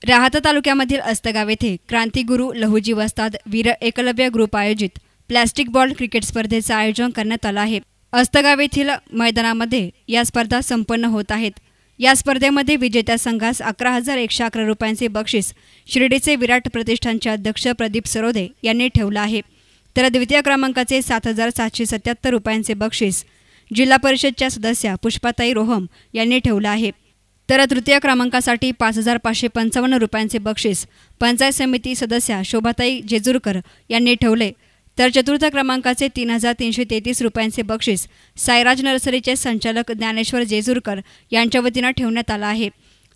राहाता तालुक्यामधील अस्तगाव येथे क्रांतिगुरू लहुजी वस्ताद वीर एकलव्य ग्रुप आयोजित प्लास्टिक बॉल क्रिकेट स्पर्धेचे आयोजन करण्यात आले आहे। अस्तगाव येथील मैदानामध्ये या स्पर्धा संपन्न होत आहेत। या स्पर्धेमध्ये विजेत्या संघास 11,111 रुपयांचे बक्षीस शिर्डीचे विराट प्रतिष्ठानचे अध्यक्ष प्रदीप सरोदे यांनी ठेवले आहे। तर द्वितीय क्रमांकाचे 7,777 रुपयांचे बक्षीस जिल्हा परिषदच्या सदस्या पुष्पाताई रोहम यांनी ठेवले आहे। तर तृतीय क्रमांकासाठी 5,555 रुपयांचे बक्षीस पंचायत समिती सदस्या शोभाताई जेजूरकर यांनी ठेवले। तर चतुर्थ क्रमांकाचे 3,333 रुपयांचे बक्षीस साईराज नर्सरीचे संचालक ज्ञानेश्वर जेजूरकर यांच्या वतीने ठेवण्यात आले आहे।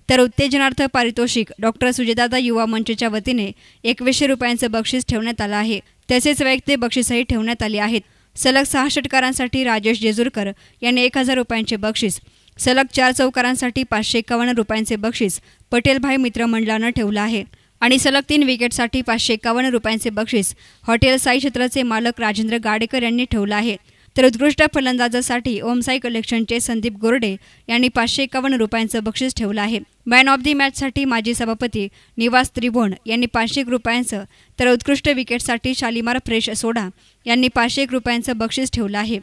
तर उत्तेजनार्थ पारितोषिक डॉक्टर सुजयदादा युवा मंचच्या वतीने 2100 रुपयांचे बक्षीस ठेवण्यात आले आहे। तसेच वैयक्तिक बक्षीसही ठेवण्यात आली आहेत। सलग 6 षटकारांसाठी राजेश जेजूरकर यांनी 1,000 रुपयांचे बक्षीस, सलग 4 चौकारांसाठी 551 रुपयांचे बक्षीस पटेलभाई मित्र मंडळाने ठेवले आहे आणि सलग 3 विकेटसाठी 551 रुपयांचे बक्षीस हॉटेल साई क्षेत्राचे मालक राजेंद्र गाडेकर यांनी ठेवले आहे। तर उत्कृष्ट फलंदाजासाठी ओमसाई कलेक्शनचे संदीप गोरडे यांनी 551 रुपयांचे बक्षीस ठेवले आहे। मॅन ऑफ दी मॅचसाठी माजी सभापती निवास त्रिभुवन यांनी 501 रुपयांचे, तर उत्कृष्ट विकेटसाठी शालिमार फ्रेश सोडा यांनी 501 रुपयांचे बक्षीस ठेवले आहे।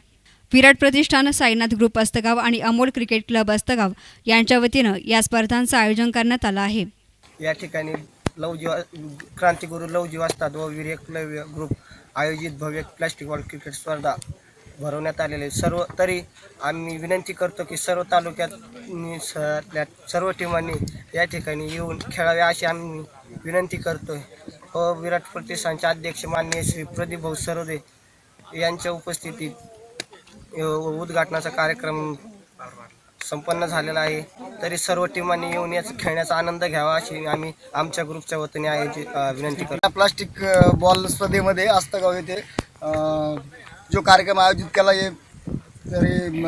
विराट प्रतिष्ठान, साईनाथ ग्रुप अस्तगाव आणि अमोल क्रिकेट क्लब अस्तगाव यांच्या वतीने या स्पर्धांचे आयोजन करण्यात आले आहे। या ठिकाणी क्रांतिगुरू लहुजी वस्ताद व वीर एकलव्य ग्रुप आयोजित भव्य प्लास्टिक बॉल क्रिकेट स्पर्धा भरवण्यात आलेले सर्व तरी आम्ही विनंती करतो की सर्व तालुक्यात सर्व टीमांनी या ठिकाणी येऊन खेळावे अशी आम्ही विनंती करतोय। व विराट प्रतिष्ठानचे अध्यक्ष माननीय श्री प्रदीप भाऊ सरोदे यांच्या उपस्थितीत उद्घाटनाचा कार्यक्रम संपन्न झालेला आहे। तरी सर्व टीमांनी येऊन याचा खेळण्याचा आनंद घ्यावा अशी आम्ही आमच्या ग्रुपच्या वतीने विनंती करतो। प्लास्टिक बॉल स्पर्धेमध्ये अस्तगाव येथे जो कार्यक्रम आयोजित केला आहे तरी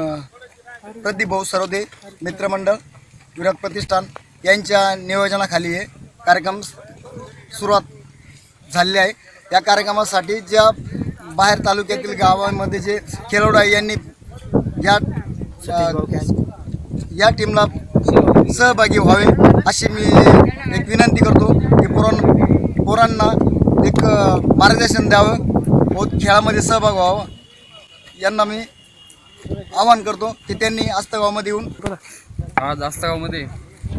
प्रदीप भाऊ सरोदे मित्रमंडळ विराट प्रतिष्ठान यांच्या नियोजनाखाली हे कार्यक्रम सुरुवात झालेली आहे। या कार्यक्रमासाठी ज्या बाहेर तालुक्यातील गावांमध्ये जे खेळाडू आहे यांनी या टीमला सहभागी व्हावे अशी मी एक विनंती करतो की पोरांना एक मार्गदर्शन द्यावं व खेळामध्ये सहभाग व्हावा। यांना मी आवाहन करतो की त्यांनी अस्तगावमध्ये येऊन आज अस्तगावमध्ये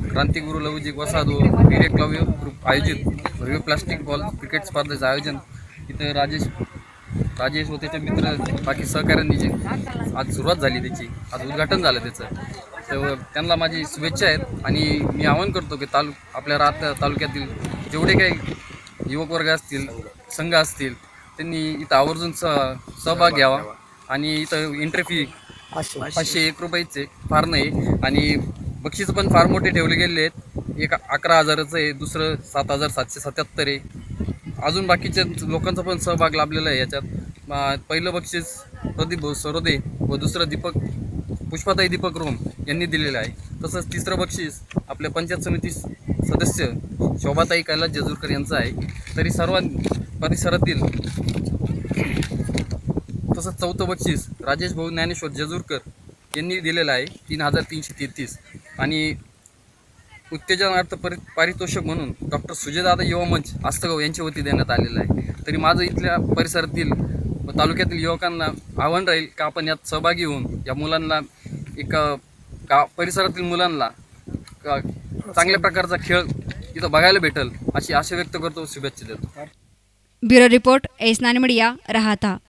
क्रांतिगुरू लहुजी वस्ताद व वीर एकलव्य ग्रुप आयोजित भव्य प्लास्टिक बॉल क्रिकेट स्पर्धेचं आयोजन इथं राजेश व त्याचे मित्र बाकी सहकाऱ्यांनी जे आज सुरुवात झाली त्याची, आज उद्घाटन झालं त्याचं, तर त्यांना माझी शुभेच्छा आहेत। आणि मी आवाहन करतो की आपल्या राहाता तालुक्यातील जेवढे काही युवक वर्ग असतील, संघ असतील, त्यांनी इथं आवर्जून सहभाग घ्यावा। आणि इथं एंट्री फी 501 रुपयाचे फार नाही आणि बक्षीस पण फार मोठे ठेवले गेले आहेत। एक 11,000चं आहे, दुसरं 7,777 आहे, अजून बाकीच्या लोकांचा पण सहभाग लाभलेला आहे याच्यात। पहिलं बक्षीस प्रदीप भाऊ सरोदे व दुसरं पुष्पाताई दीपक रोम यांनी दिलेलं आहे। तसंच तिसरं बक्षीस आपल्या पंचायत समिती सदस्य शोभाताई कैलास जेजूरकर यांचं आहे। तरी सर्व परिसरातील तसंच चौथं बक्षीस राजेश भाऊ ज्ञानेश्वर जेजूरकर यांनी दिलेलं आहे 3,333 आणि उत्तेजनार्थ पारितोषिक म्हणून डॉक्टर सुजयदादा युवा मंच अस्तगाव यांच्या वती देण्यात आलेलं आहे। तरी माझं इथल्या परिसरातील व तालुक्यातील युवकांना आव्हान राहील का आपण यात सहभागी होऊन या मुलांना एक परिसरातील मुलांना चांगल्या प्रकारचा खेळ इथं बघायला भेटेल अशी आशा व्यक्त करतो, शुभेच्छा देतो। ब्युरो रिपोर्ट एस9 मीडिया, राहाता।